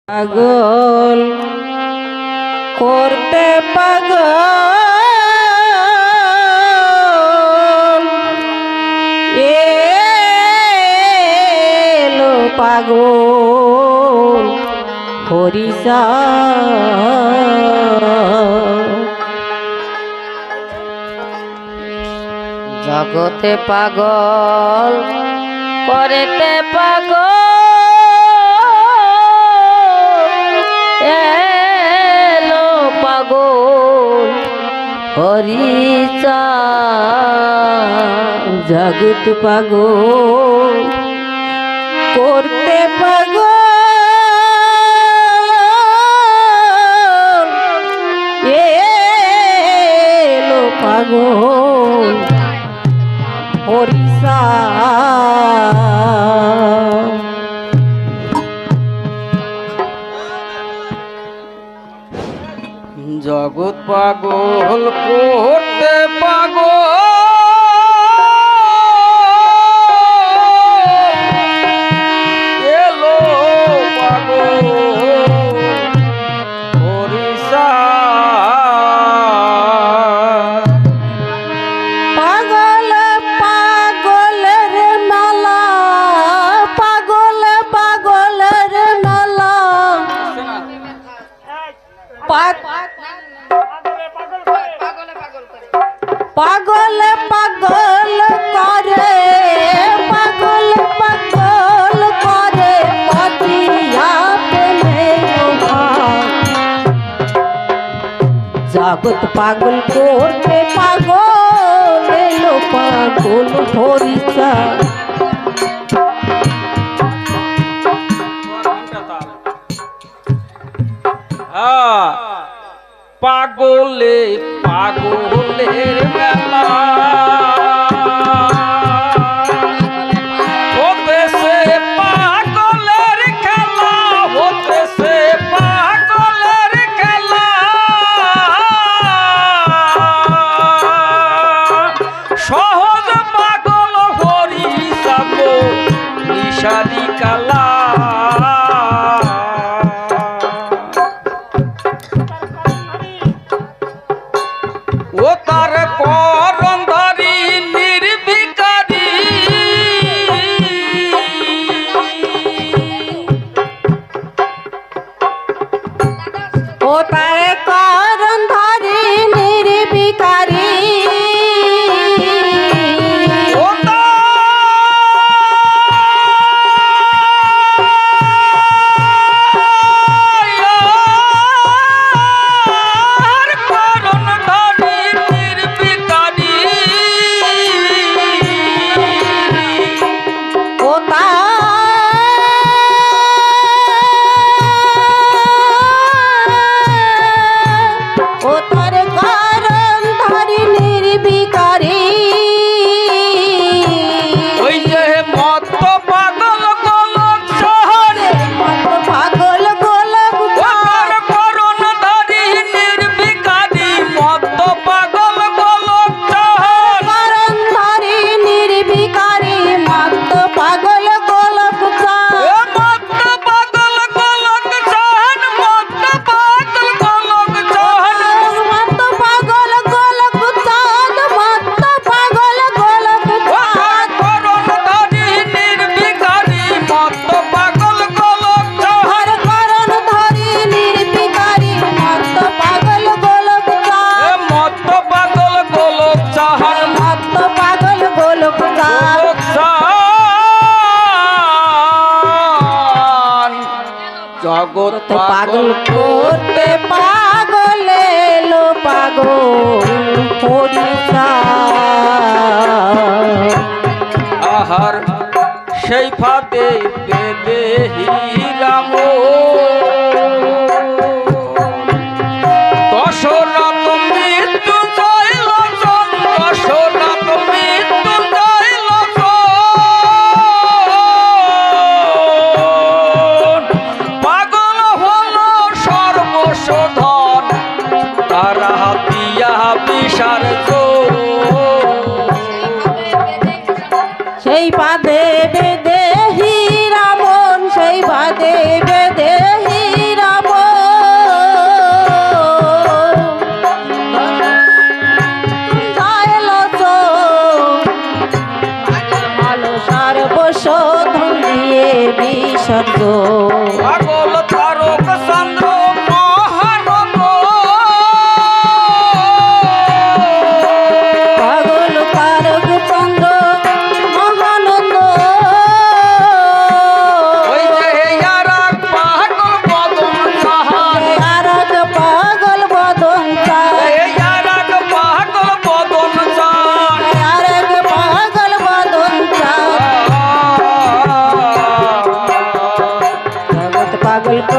পাগল করতে পাগল এলো পাগল হরিষা জগতে পাগল করতে পাগল এলো পাগল হরিষা জগৎ পাগল করতে পাগল এলো পাগল হরিষা জগৎ পাগল করতে পাগল এলো পাগল হরিষা পাগল পাগলের মেলা পাগল পাগলের মেলা পাগল পাগল করে পাগল পাগল করে পাতিয়া প্রেমে জগৎ পাগল করতে পাগল এলো পাগল হরিষা পাগলে পাগলের মেলা হতেছে পাগলের খেলা হতেছে পাগলের খেলা সহজ পাগল হরিষা নিশারি কালা ও তার করন্ধারি নির্বিকারী ও তার করন্ধারি নির্বিকারী ও তার করন্ধারি নির্বিকারী ও তার করন্ধারি নির্বিকারী ওই যে মত পাগল গোলক শহরে মত পাগল গোলক ও তার করন্ধারি নির্বিকারী মত পাগল গোলক শহর করন্ধারি নির্বিকারী মত পাগল গোলক এ মত পাগল গোলক শহর মত পাগল গোলক শহর মত পাগল গোলক চাঁদ মত পাগল গোলক ও তার করন্ধারি নির্বিকারী মত পাগল গোলক শহর হর করন্ধারি নির্বিকারী মত পাগল গোলক এ চাঁদ মত পাগল গোলক শহর মত পাগল গোলক চাঁদ জগৎ পাগল করতে পাগল এলো পাগল হরিষা আহার সেই ফাতে বেদে হিরাম দশরথ মৃত্যু জয় লক্ষণ দশরথ মৃত্যু জয় লক্ষণ পাগল হলো সর্বশোধন তারা হাতিয়া বিশার সেই বাদে বেদে রাবণ সেই বাদে বেদে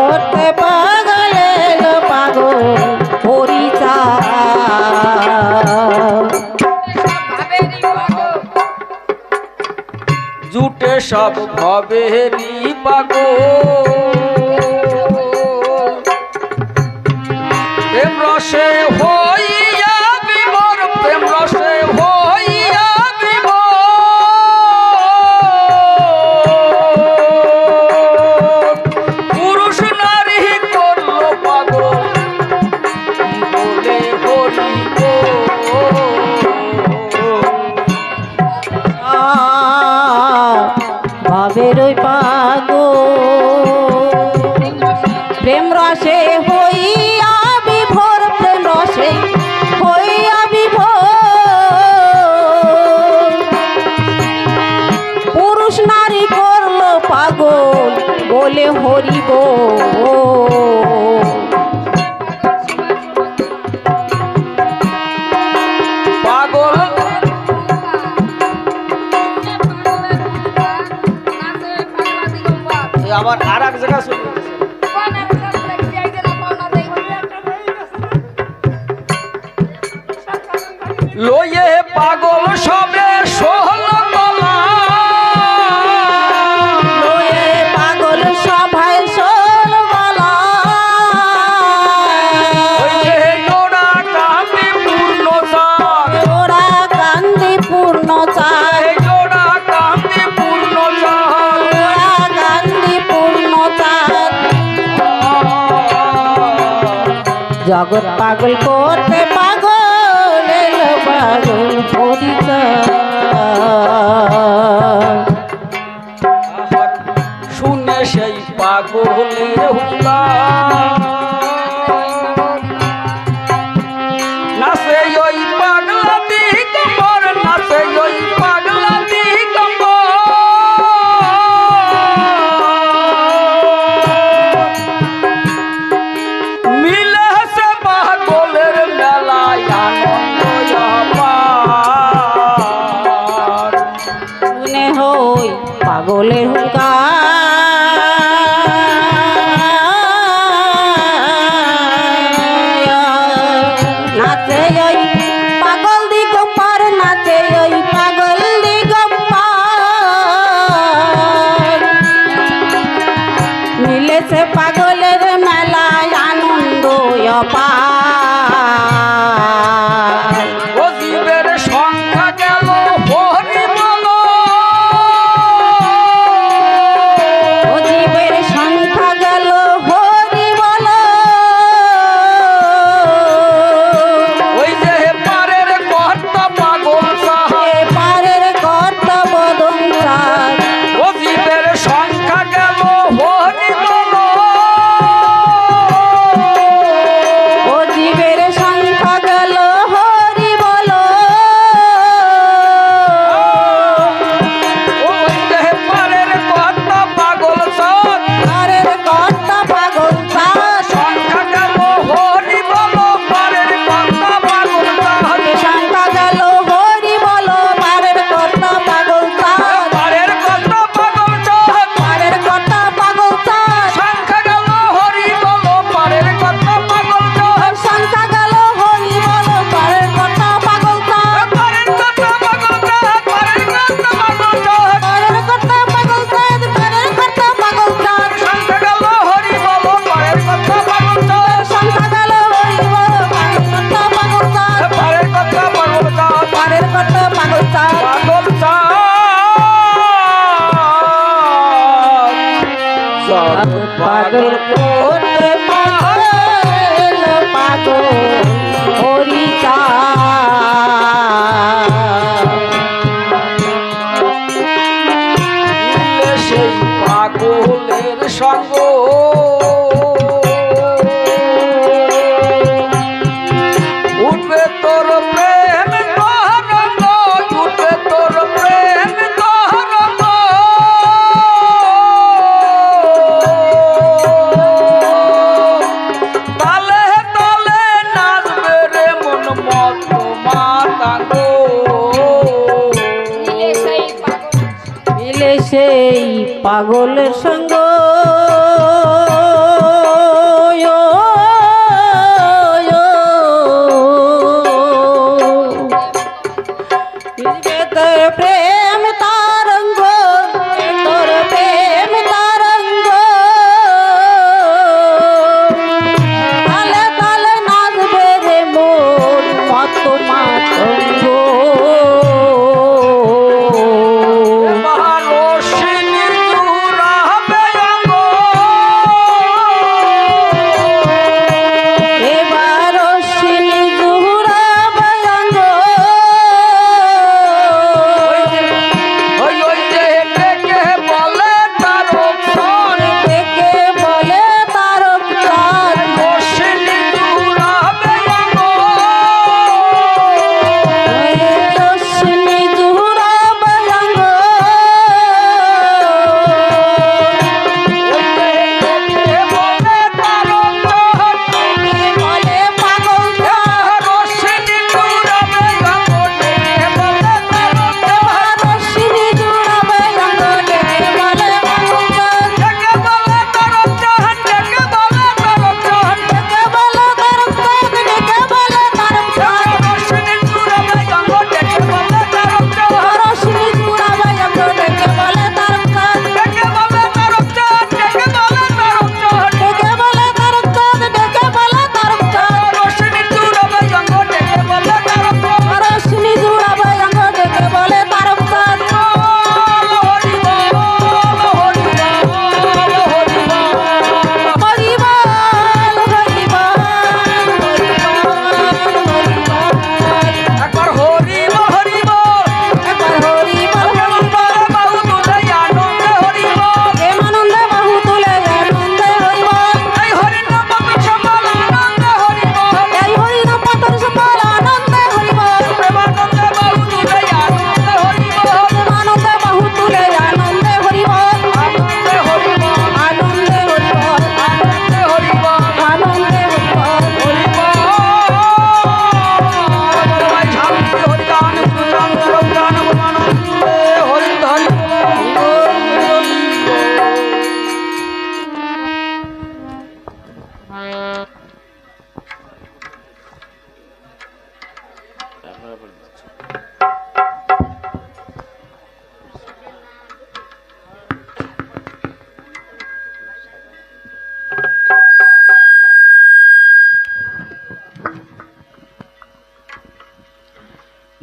করতে পাগল এলো পাগল হরিচা জুটে সব ভবেরি পাগো প্রেম রসে হইয়া বিভোর প্রেম রসে হইয়া বিভোর পুরুষ নারী করলো পাগল বলে হরি ভাবের ওই পাগল প্রেম রসে হইয়া বিভোর প্রেম রসে হইয়া বিভোর পুরুষ নারী করলো পাগল বলে হরিব পাগল আবার আর এক জায়গা চলে গেছে লইয়ে পাগল সবে সোহল তলা লয়ে পাগল সভায় সোল গলা ওই যে জোড়া কান্দি পূর্ণ চাঁদ ওরা কান্দি পূর্ণ চায় এই জোড়া কান্দি পূর্ণ চাঁদ ওরা কান্দি পূর্ণ চাঁদ জগৎ পাগল করতে পাগল এলো পাগল হরিচা শুনে সেই পাগলের হুঙ্কার নাচে ওই পাগলা দিগম্বর নাচে ওই পাগলা দিগম্বর মিলে সে পাগলের মেলায় আনন্দ অপার শুনে হই পাগলের নাচে ওই পাগল দিগম্বর নাচে ওই পাগল দিগম্বর মিলেছে পাগলের মেলায় আনন্দ অপার ও জীবের সংখ্যা গেল হরি বল ও জীবের সংখ্যা গেল হরি বল ওই যে পারের কর্তা পাগল সাহায় পারের কর্তা বদন চাঁদ ও জীবের সংখ্যা গেল হরি বল ও জীবের সংখ্যা গেল হরি বল ওই যে পারের কর্তা পাগল সাহায় পারের কর্তা পাগল চাঁদ সংখ্যা গেল হরি বল পারের কর্তা পাগল সাহায় সংখ্যা গেল হরি বল পারের কর্তা পাগল চাঁদ পারের কর্তা পাগল সাহায় পারের কর্তা পাগল চাঁদ সংখ্যা গেল হরি বল পারের কর্তা পাগল সাহায় সংখ্যা গেল হরি বল পারের কর্তা পাগল চাঁদ পারের কর্তা পাগল সাহায় পারের কর্তা পাগল সাহায় পারের কর্তা পাগল চাঁদ পারের কর্তা পাগল চাঁদ সংখ্যা গেল হরি বল পারের কর্তা পাগল সাহায় সংখ্যা গেল হরি বল পারের কর্তা পাগল চাঁদ পারের কর্তা পাগল সাহায় পারের কর্তা পাগল চাঁদ পাগল সাহায় পাগল করতে পাগল পাগল হরি মিলে সেই পাগলের সঙ্গ উঠবে তোর প্রেম তরঙ্গ উঠবে তোর প্রেম তরঙ্গ তালে তালে নাচবে রে মন মত মাতাঙ্গ মিলে সেই পাগলের সঙ্গ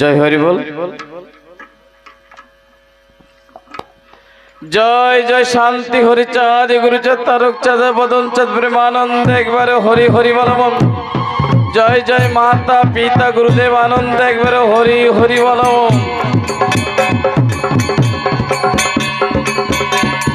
জয় হরি বল। জয় জয় শান্তি হরিচাঁদ গুরুচাঁদ তারক চাঁদ বদন চাঁদ প্রেমানন্দ একবারে হরি হরি বল বল। জয় জয় মাতা পিতা গুরুদেব আনন্দ একবারে হরি হরি বল।